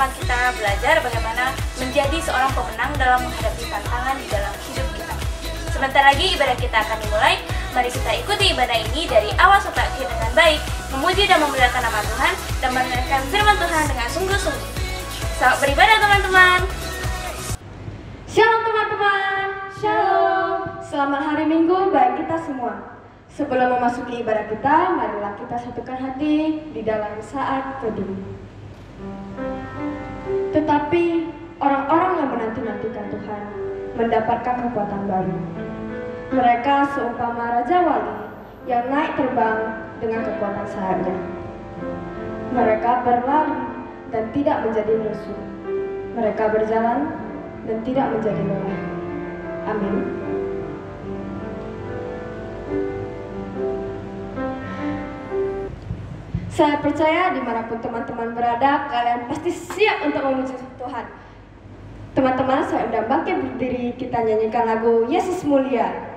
sama-sama kita belajar bagaimana menjadi seorang pemenang dalam menghadapi tantangan di dalam hidup kita. Sebentar lagi ibadah kita akan dimulai. Mari kita ikuti ibadah ini dari awal sampai akhir dengan baik, memuji dan memuliakan nama Tuhan, dan mendengarkan firman Tuhan dengan sungguh-sungguh. Selamat beribadah teman-teman. Shalom teman-teman. Shalom. Selamat hari Minggu bagi kita semua. Sebelum memasuki ibadah kita, marilah kita satukan hati di dalam saat teduh. Tetapi orang-orang yang menanti-nantikan Tuhan mendapatkan kekuatan baru. Mereka seumpama Raja Wali yang naik terbang dengan kekuatan sayapnya. Mereka berlari dan tidak menjadi lesu. Mereka berjalan dan tidak menjadi lelah. Amin. Saya percaya dimanapun teman-teman berada, kalian pasti siap untuk memuji Tuhan. Teman-teman, saya undang bangkit berdiri, kita nyanyikan lagu Yesus Mulia.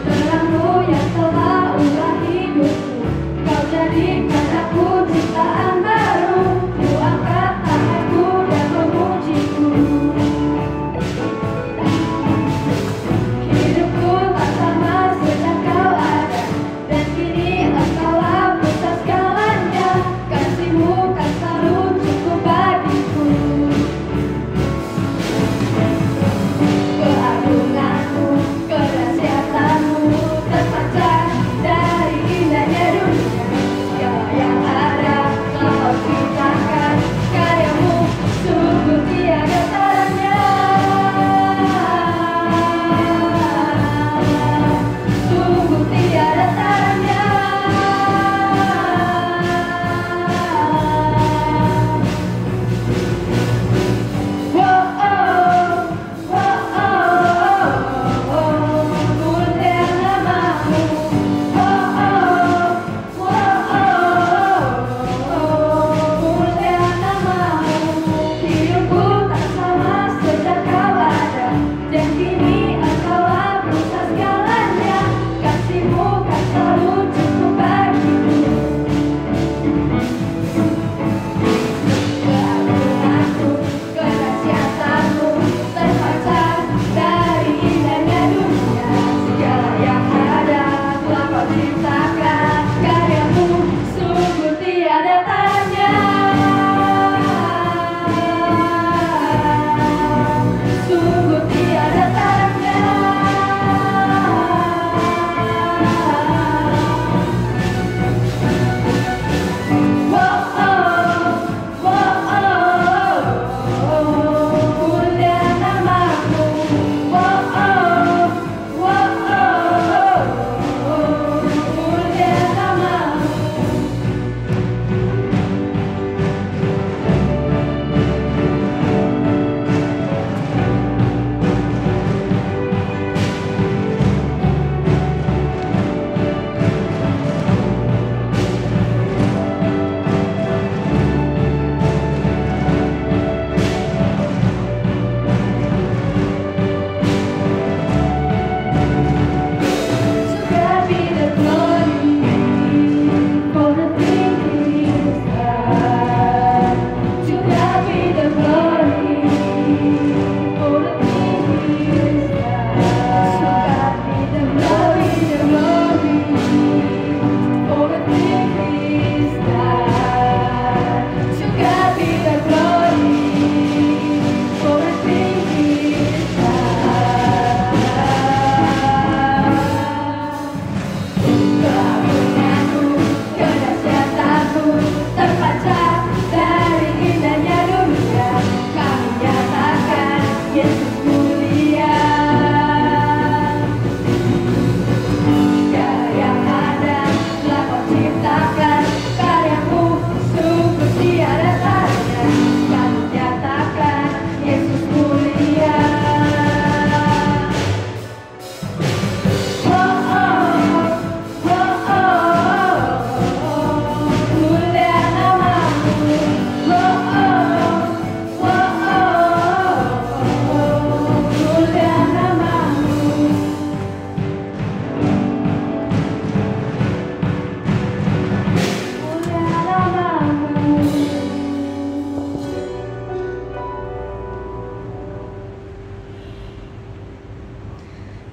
Terangmu yang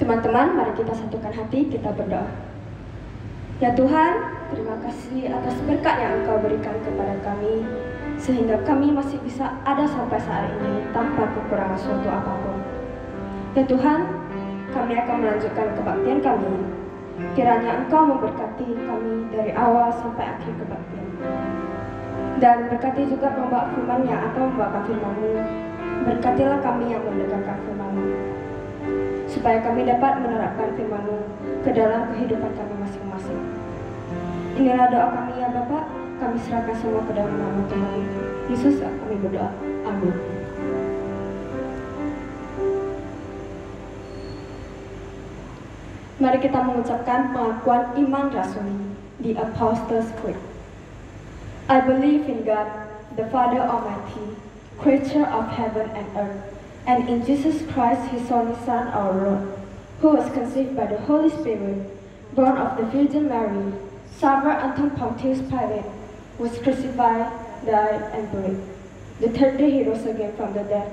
Teman-teman, mari kita satukan hati, kita berdoa. Ya Tuhan, terima kasih atas berkat yang Engkau berikan kepada kami, sehingga kami masih bisa ada sampai saat ini tanpa kekurangan suatu apapun. Ya Tuhan, kami akan melanjutkan kebaktian kami. Kiranya Engkau memberkati kami dari awal sampai akhir kebaktian. Dan berkati juga pembawa firman-Nya atau membawakan firman-Mu. Berkatilah kami yang mendengarkan firman-Mu, supaya kami dapat menerapkan firman-Mu ke dalam kehidupan kami masing-masing. Inilah doa kami ya Bapak, kami serahkan semua ke dalam nama Tuhan Yesus kami berdoa. Amin. Mari kita mengucapkan pengakuan iman rasuli, the Apostles' Creed. I believe in God, the Father Almighty, creator of heaven and earth, and in Jesus Christ, His only Son, our Lord, who was conceived by the Holy Spirit, born of the Virgin Mary, suffered under Pontius Pilate, was crucified, died, and buried. The third day He rose again from the dead.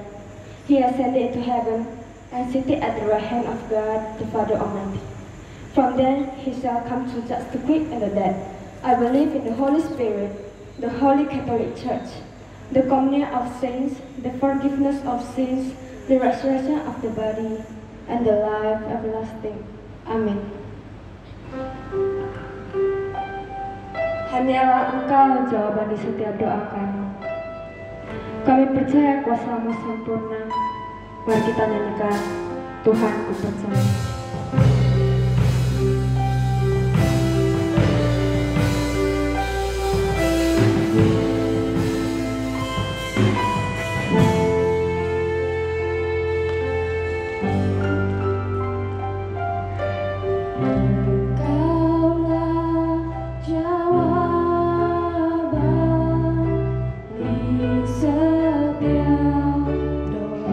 He ascended into heaven and seated at the right hand of God, the Father Almighty. From there He shall come to judge the quick and the dead. I believe in the Holy Spirit, the Holy Catholic Church, the communion of saints, the forgiveness of sins, the resurrection of the body, and the life everlasting. Amin. Hanyalah Engkau jawaban di setiap doa kami. Kami percaya kuasa-Mu sempurna. Mari kita nyanyikan Tuhan ku percaya. Setiap doaku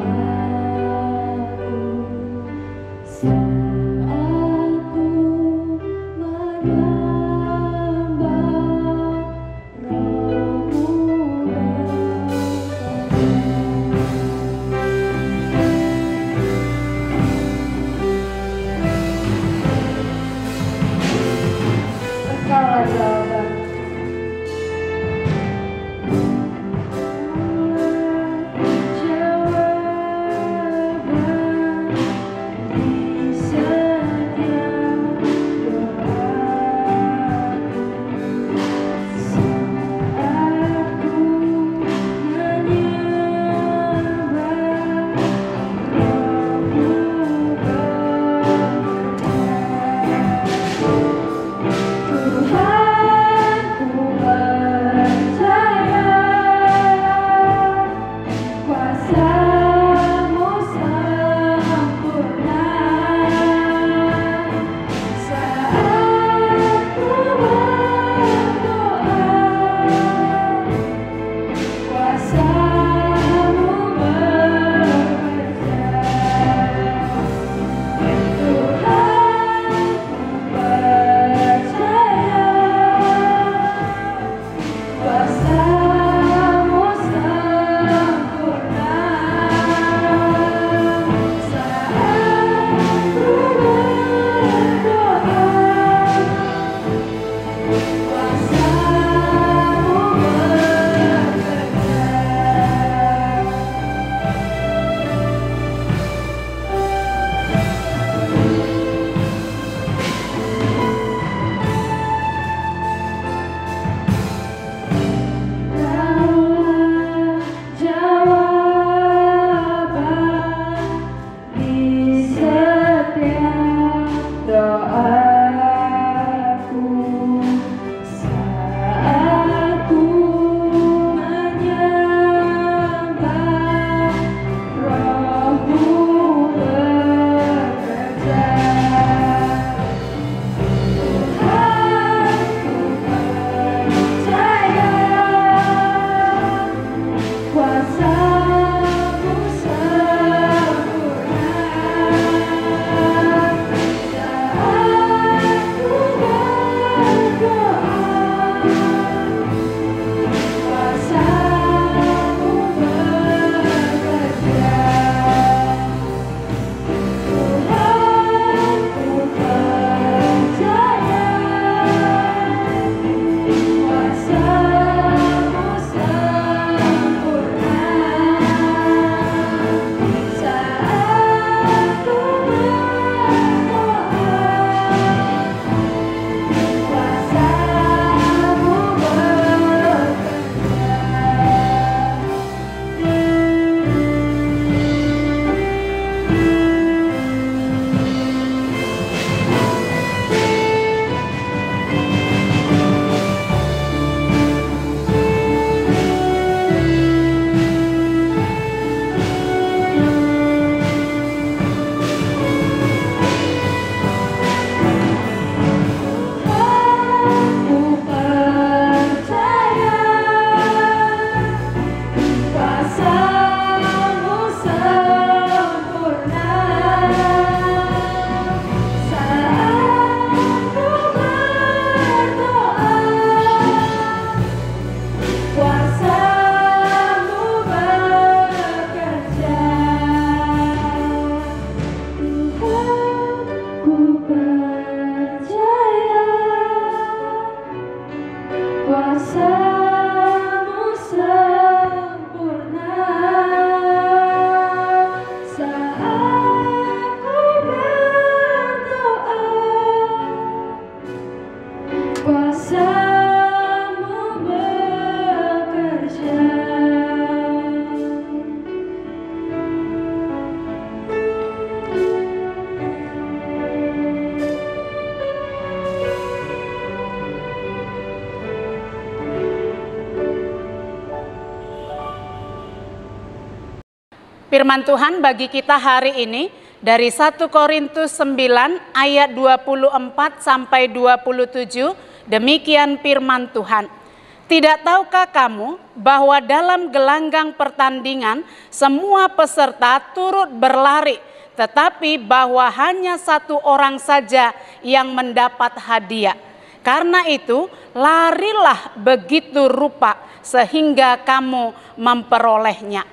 Firman Tuhan bagi kita hari ini dari 1 Korintus 9 ayat 24 sampai 27, demikian firman Tuhan. Tidak tahukah kamu bahwa dalam gelanggang pertandingan semua peserta turut berlari, tetapi bahwa hanya satu orang saja yang mendapat hadiah. Karena itu, larilah begitu rupa sehingga kamu memperolehnya.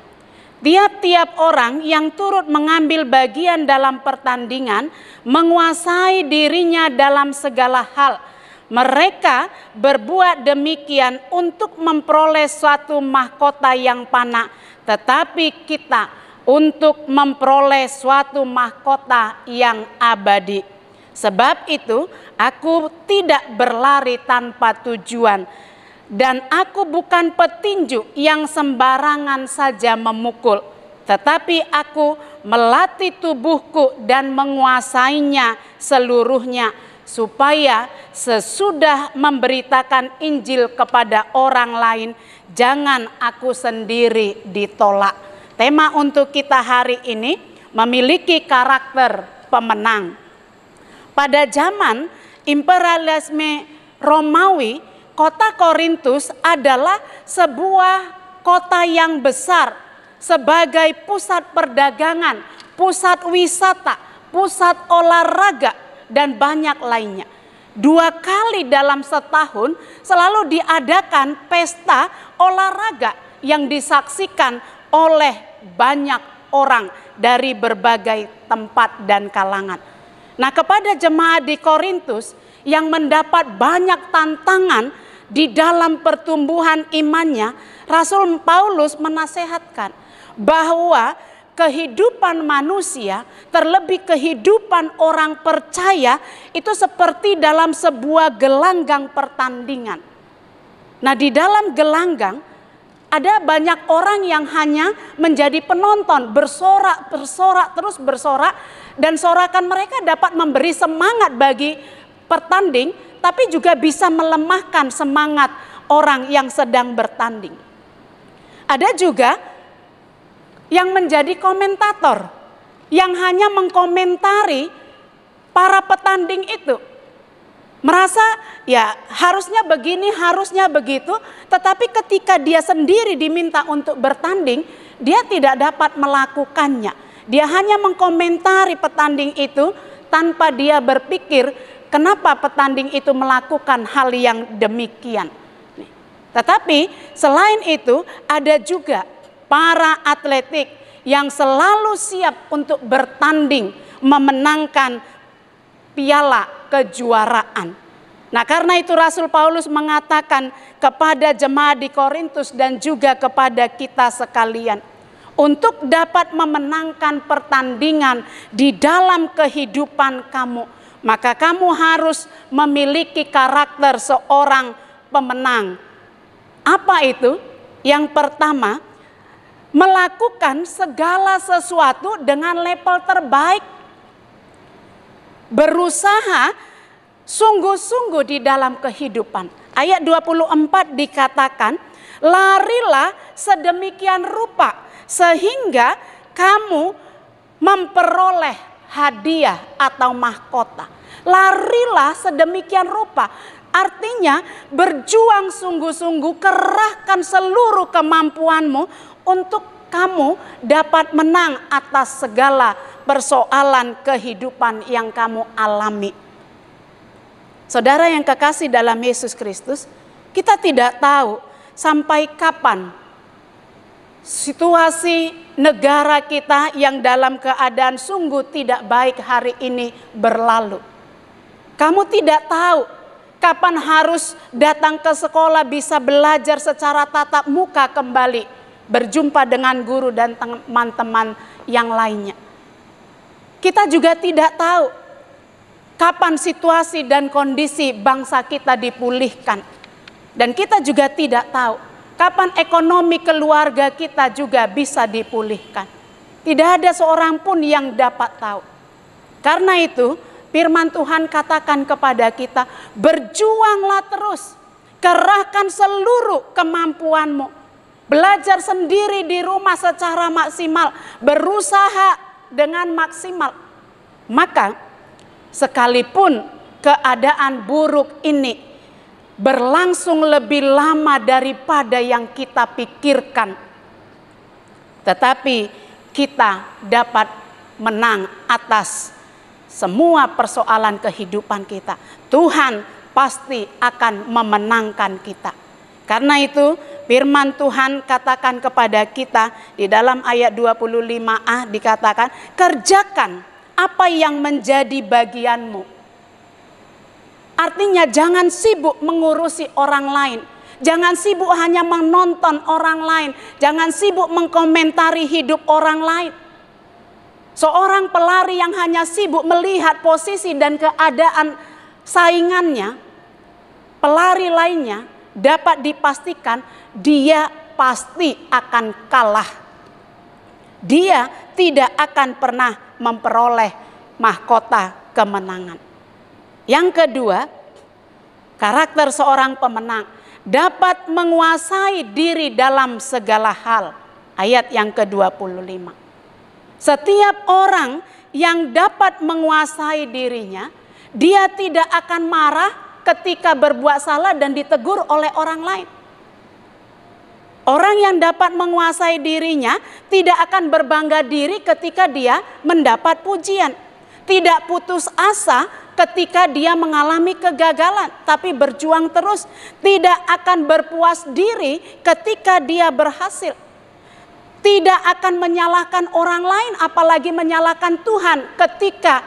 Tiap-tiap orang yang turut mengambil bagian dalam pertandingan menguasai dirinya dalam segala hal. Mereka berbuat demikian untuk memperoleh suatu mahkota yang fana, tetapi kita untuk memperoleh suatu mahkota yang abadi. Sebab itu, aku tidak berlari tanpa tujuan, dan aku bukan petinju yang sembarangan saja memukul, tetapi aku melatih tubuhku dan menguasainya seluruhnya, supaya sesudah memberitakan Injil kepada orang lain, jangan aku sendiri ditolak. Tema untuk kita hari ini memiliki karakter pemenang. Pada zaman imperialisme Romawi, kota Korintus adalah sebuah kota yang besar sebagai pusat perdagangan, pusat wisata, pusat olahraga, dan banyak lainnya. 2 kali dalam setahun selalu diadakan pesta olahraga yang disaksikan oleh banyak orang dari berbagai tempat dan kalangan. Nah, kepada jemaat di Korintus yang mendapat banyak tantangan di dalam pertumbuhan imannya, Rasul Paulus menasehatkan bahwa kehidupan manusia, terlebih kehidupan orang percaya, itu seperti dalam sebuah gelanggang pertandingan. Nah, di dalam gelanggang ada banyak orang yang hanya menjadi penonton, bersorak, terus bersorak, dan sorakan mereka dapat memberi semangat bagi pertanding, tapi juga bisa melemahkan semangat orang yang sedang bertanding. Ada juga yang menjadi komentator, yang hanya mengkomentari para petanding itu. Merasa ya harusnya begini, harusnya begitu, tetapi ketika dia sendiri diminta untuk bertanding, dia tidak dapat melakukannya. Dia hanya mengkomentari petanding itu tanpa dia berpikir kenapa petanding itu melakukan hal yang demikian. Tetapi selain itu ada juga para atletik yang selalu siap untuk bertanding memenangkan piala kejuaraan. Nah, karena itu Rasul Paulus mengatakan kepada jemaat di Korintus dan juga kepada kita sekalian, untuk dapat memenangkan pertandingan di dalam kehidupan kamu, maka kamu harus memiliki karakter seorang pemenang. Apa itu? Yang pertama, melakukan segala sesuatu dengan level terbaik. Berusaha sungguh-sungguh di dalam kehidupan. Ayat 24 dikatakan, larilah sedemikian rupa sehingga kamu memperoleh hadiah atau mahkota. Larilah sedemikian rupa. Artinya berjuang sungguh-sungguh, kerahkan seluruh kemampuanmu untuk kamu dapat menang atas segala persoalan kehidupan yang kamu alami. Saudara yang kekasih dalam Yesus Kristus, kita tidak tahu sampai kapan situasi negara kita yang dalam keadaan sungguh tidak baik hari ini berlalu. Kamu tidak tahu kapan harus datang ke sekolah bisa belajar secara tatap muka kembali, berjumpa dengan guru dan teman-teman yang lainnya. Kita juga tidak tahu kapan situasi dan kondisi bangsa kita dipulihkan. Dan kita juga tidak tahu kapan ekonomi keluarga kita juga bisa dipulihkan. Tidak ada seorang pun yang dapat tahu. Karena itu firman Tuhan katakan kepada kita, berjuanglah terus, kerahkan seluruh kemampuanmu. belajar sendiri di rumah secara maksimal, berusaha dengan maksimal, maka sekalipun keadaan buruk ini berlangsung lebih lama daripada yang kita pikirkan, tetapi kita dapat menang atas semua persoalan kehidupan kita. Tuhan pasti akan memenangkan kita. Karena itu firman Tuhan katakan kepada kita di dalam ayat 25a dikatakan, kerjakan apa yang menjadi bagianmu. Artinya jangan sibuk mengurusi orang lain. Jangan sibuk hanya menonton orang lain. Jangan sibuk mengkomentari hidup orang lain. Seorang pelari yang hanya sibuk melihat posisi dan keadaan saingannya, pelari lainnya, dapat dipastikan dia pasti akan kalah. Dia tidak akan pernah memperoleh mahkota kemenangan. Yang kedua, karakter seorang pemenang dapat menguasai diri dalam segala hal. Ayat yang ke-25. Setiap orang yang dapat menguasai dirinya, dia tidak akan marah ketika berbuat salah dan ditegur oleh orang lain. Orang yang dapat menguasai dirinya tidak akan berbangga diri ketika dia mendapat pujian. Tidak putus asa ketika dia mengalami kegagalan, tapi berjuang terus. Tidak akan berpuas diri ketika dia berhasil. Tidak akan menyalahkan orang lain, apalagi menyalahkan Tuhan ketika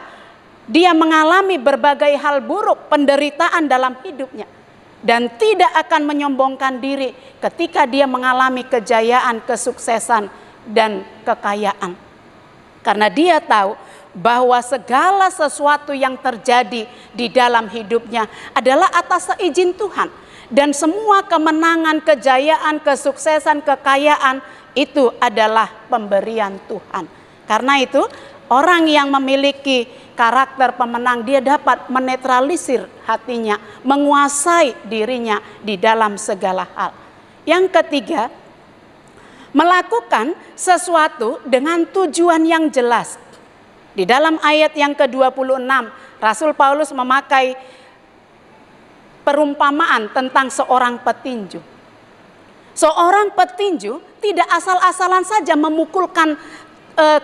dia mengalami berbagai hal buruk, penderitaan dalam hidupnya. Dan tidak akan menyombongkan diri ketika dia mengalami kejayaan, kesuksesan, dan kekayaan. Karena dia tahu bahwa segala sesuatu yang terjadi di dalam hidupnya adalah atas seizin Tuhan. Dan semua kemenangan, kejayaan, kesuksesan, kekayaan itu adalah pemberian Tuhan. Karena itu orang yang memiliki karakter pemenang, dia dapat menetralisir hatinya, menguasai dirinya di dalam segala hal. Yang ketiga, melakukan sesuatu dengan tujuan yang jelas. Di dalam ayat yang ke-26, Rasul Paulus memakai perumpamaan tentang seorang petinju. Seorang petinju tidak asal-asalan saja memukulkan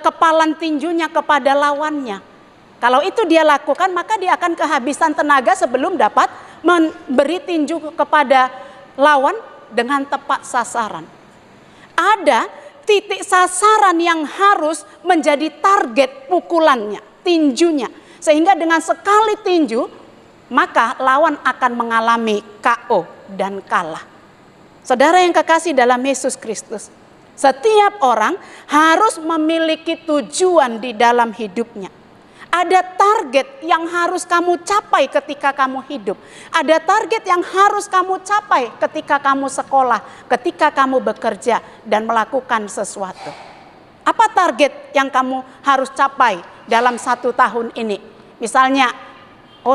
kepalan tinjunya kepada lawannya. Kalau itu dia lakukan, maka dia akan kehabisan tenaga sebelum dapat memberi tinju kepada lawan dengan tepat sasaran. Ada titik sasaran yang harus menjadi target pukulannya, tinjunya. Sehingga dengan sekali tinju, maka lawan akan mengalami KO dan kalah. Saudara yang kekasih dalam Yesus Kristus, setiap orang harus memiliki tujuan di dalam hidupnya. Ada target yang harus kamu capai ketika kamu hidup. Ada target yang harus kamu capai ketika kamu sekolah, ketika kamu bekerja dan melakukan sesuatu. Apa target yang kamu harus capai dalam 1 tahun ini? Misalnya,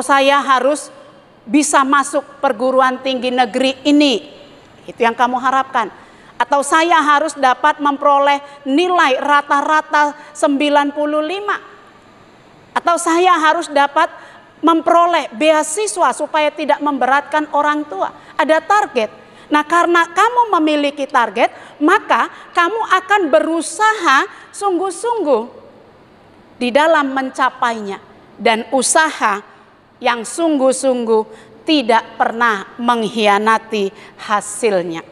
saya harus bisa masuk perguruan tinggi negeri ini. Itu yang kamu harapkan. Atau saya harus dapat memperoleh nilai rata-rata 95. Atau saya harus dapat memperoleh beasiswa supaya tidak memberatkan orang tua. Ada target. Nah, karena kamu memiliki target, maka kamu akan berusaha sungguh-sungguh di dalam mencapainya. Dan usaha yang sungguh-sungguh tidak pernah mengkhianati hasilnya.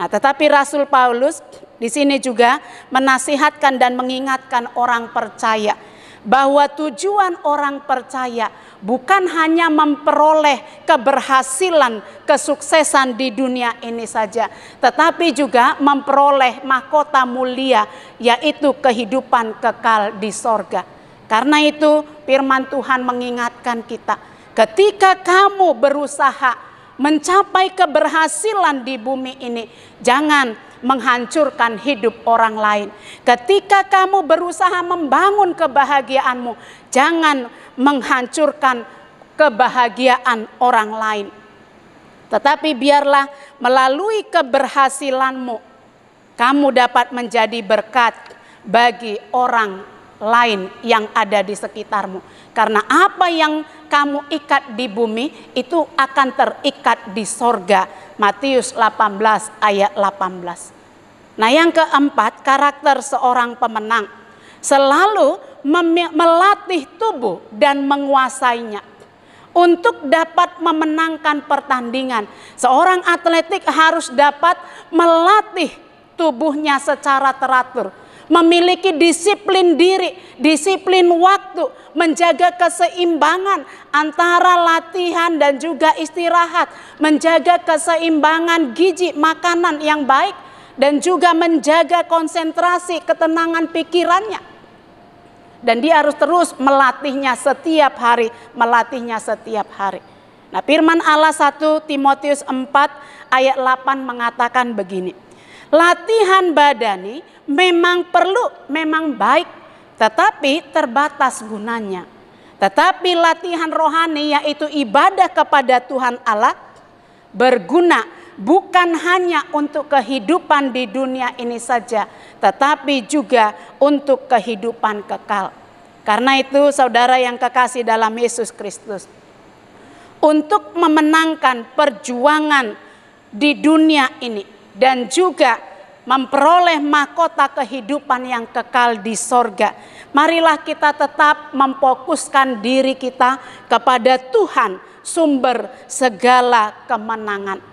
Nah, tetapi Rasul Paulus di sini juga menasihatkan dan mengingatkan orang percaya bahwa tujuan orang percaya bukan hanya memperoleh keberhasilan, kesuksesan di dunia ini saja, tetapi juga memperoleh mahkota mulia, yaitu kehidupan kekal di sorga. Karena itu firman Tuhan mengingatkan kita, ketika kamu berusaha mencapai keberhasilan di bumi ini, jangan menghancurkan hidup orang lain. Ketika kamu berusaha membangun kebahagiaanmu, jangan menghancurkan kebahagiaan orang lain. Tetapi biarlah melalui keberhasilanmu, kamu dapat menjadi berkat bagi orang lain yang ada di sekitarmu. Karena apa yang kamu ikat di bumi itu akan terikat di sorga. Matius 18 ayat 18. Nah, yang keempat, karakter seorang pemenang selalu melatih tubuh dan menguasainya untuk dapat memenangkan pertandingan. Seorang atletik harus dapat melatih tubuhnya secara teratur, memiliki disiplin diri, disiplin waktu, menjaga keseimbangan antara latihan dan juga istirahat, menjaga keseimbangan gizi makanan yang baik, dan juga menjaga konsentrasi, ketenangan pikirannya. Dan dia harus terus melatihnya setiap hari, melatihnya setiap hari. Nah, firman Allah 1 Timotius 4 ayat 8 mengatakan begini. Latihan badani memang perlu, memang baik, tetapi terbatas gunanya. Tetapi latihan rohani, yaitu ibadah kepada Tuhan Allah, berguna bukan hanya untuk kehidupan di dunia ini saja, tetapi juga untuk kehidupan kekal. Karena itu, saudara yang kekasih dalam Yesus Kristus, untuk memenangkan perjuangan di dunia ini dan juga memperoleh mahkota kehidupan yang kekal di sorga, marilah kita tetap memfokuskan diri kita kepada Tuhan, sumber segala kemenangan.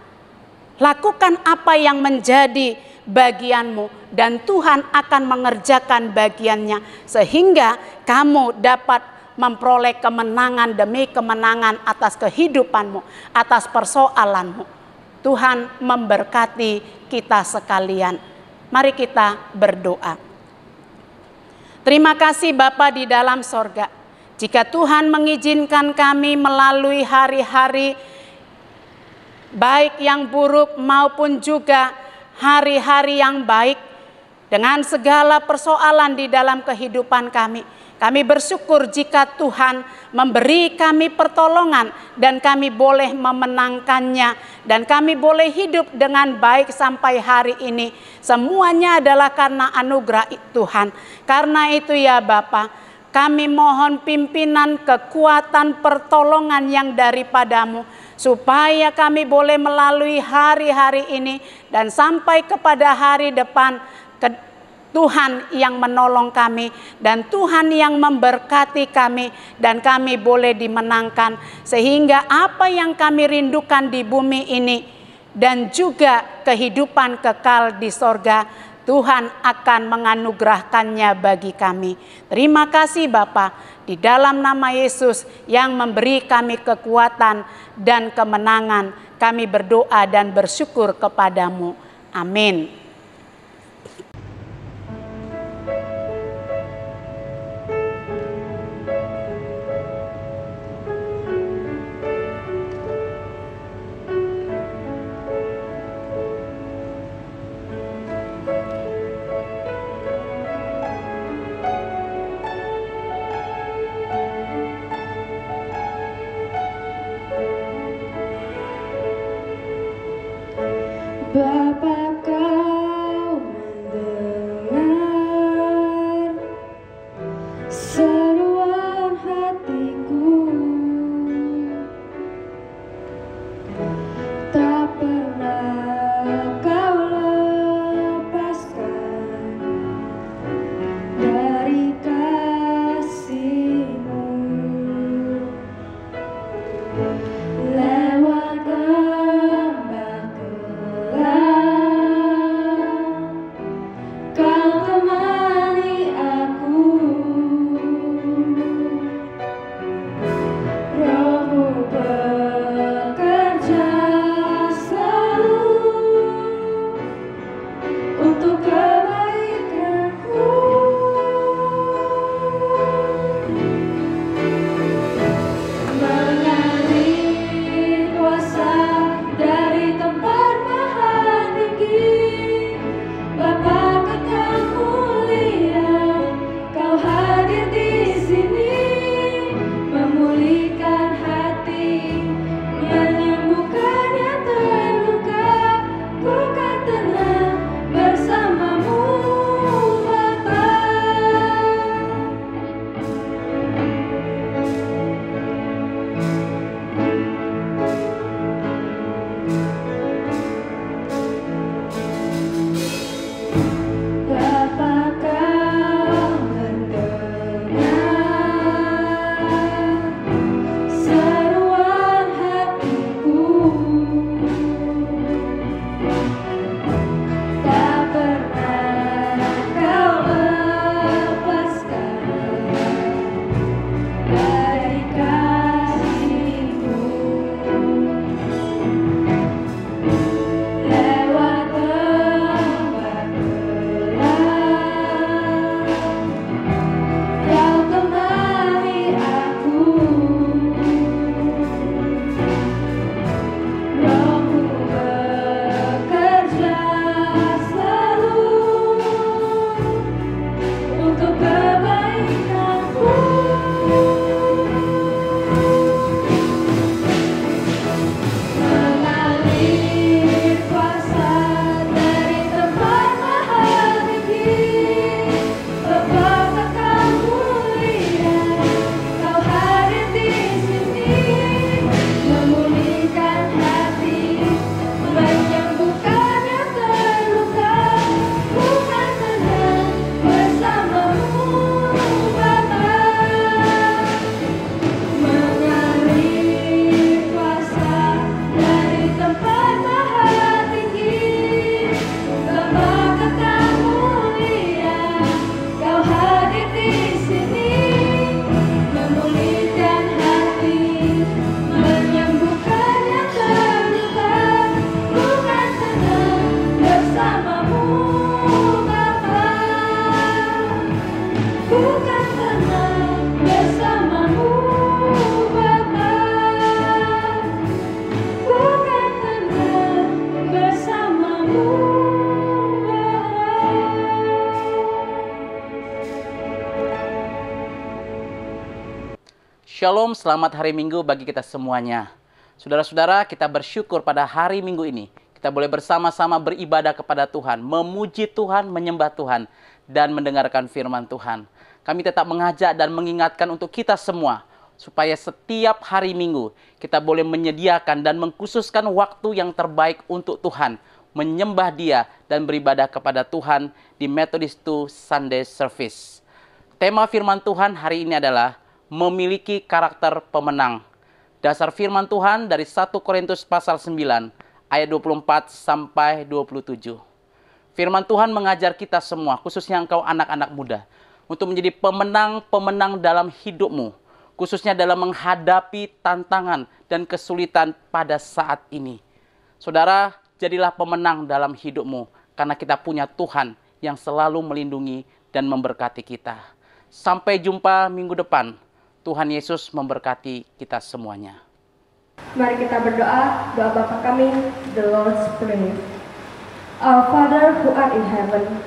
Lakukan apa yang menjadi bagianmu dan Tuhan akan mengerjakan bagiannya, sehingga kamu dapat memperoleh kemenangan demi kemenangan atas kehidupanmu, atas persoalanmu. Tuhan memberkati kita sekalian. Mari kita berdoa. Terima kasih Bapa di dalam sorga. Jika Tuhan mengizinkan kami melalui hari-hari baik yang buruk maupun juga hari-hari yang baik, dengan segala persoalan di dalam kehidupan kami, kami bersyukur jika Tuhan memberi kami pertolongan dan kami boleh memenangkannya dan kami boleh hidup dengan baik sampai hari ini. Semuanya adalah karena anugerah Tuhan. Karena itu ya Bapa, kami mohon pimpinan, kekuatan, pertolongan yang daripadamu, supaya kami boleh melalui hari-hari ini dan sampai kepada hari depan, Tuhan yang menolong kami dan Tuhan yang memberkati kami, dan kami boleh dimenangkan sehingga apa yang kami rindukan di bumi ini dan juga kehidupan kekal di sorga, Tuhan akan menganugerahkannya bagi kami. Terima kasih Bapa, di dalam nama Yesus yang memberi kami kekuatan dan kemenangan, kami berdoa dan bersyukur kepadamu. Amin. Bapa Shalom, selamat hari Minggu bagi kita semuanya. Saudara-saudara, kita bersyukur pada hari Minggu ini. Kita boleh bersama-sama beribadah kepada Tuhan, memuji Tuhan, menyembah Tuhan, dan mendengarkan firman Tuhan. Kami tetap mengajak dan mengingatkan untuk kita semua, supaya setiap hari Minggu kita boleh menyediakan dan mengkhususkan waktu yang terbaik untuk Tuhan, menyembah Dia dan beribadah kepada Tuhan di Methodist 2 Sunday Service. Tema firman Tuhan hari ini adalah memiliki karakter pemenang. Dasar firman Tuhan dari 1 Korintus pasal 9 ayat 24 sampai 27. Firman Tuhan mengajar kita semua, khususnya engkau anak-anak muda, untuk menjadi pemenang-pemenang dalam hidupmu, khususnya dalam menghadapi tantangan dan kesulitan pada saat ini. Saudara, jadilah pemenang dalam hidupmu, karena kita punya Tuhan yang selalu melindungi dan memberkati kita. Sampai jumpa minggu depan. Tuhan Yesus memberkati kita semuanya. Mari kita berdoa, doa Bapa kami, the Lord's Prayer. Our Father who art in heaven,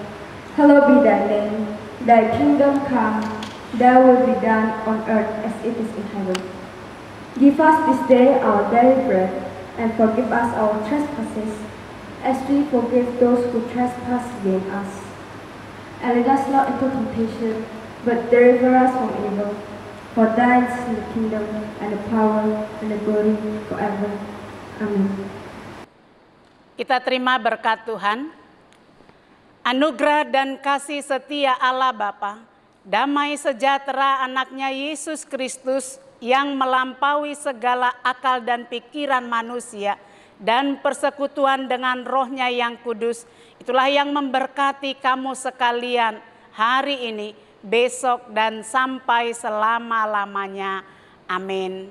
hallowed be thy name. Thy kingdom come, thy will be done on earth as it is in heaven. Give us this day our daily bread, and forgive us our trespasses, as we forgive those who trespass against us. And lead us not into temptation, but deliver us from evil. For thine is the kingdom, and the power, and the glory forever. Amen. Kita terima berkat Tuhan. Anugerah dan kasih setia Allah Bapa, damai sejahtera anaknya Yesus Kristus yang melampaui segala akal dan pikiran manusia, dan persekutuan dengan rohnya yang kudus, itulah yang memberkati kamu sekalian hari ini, besok, dan sampai selama-lamanya. Amin.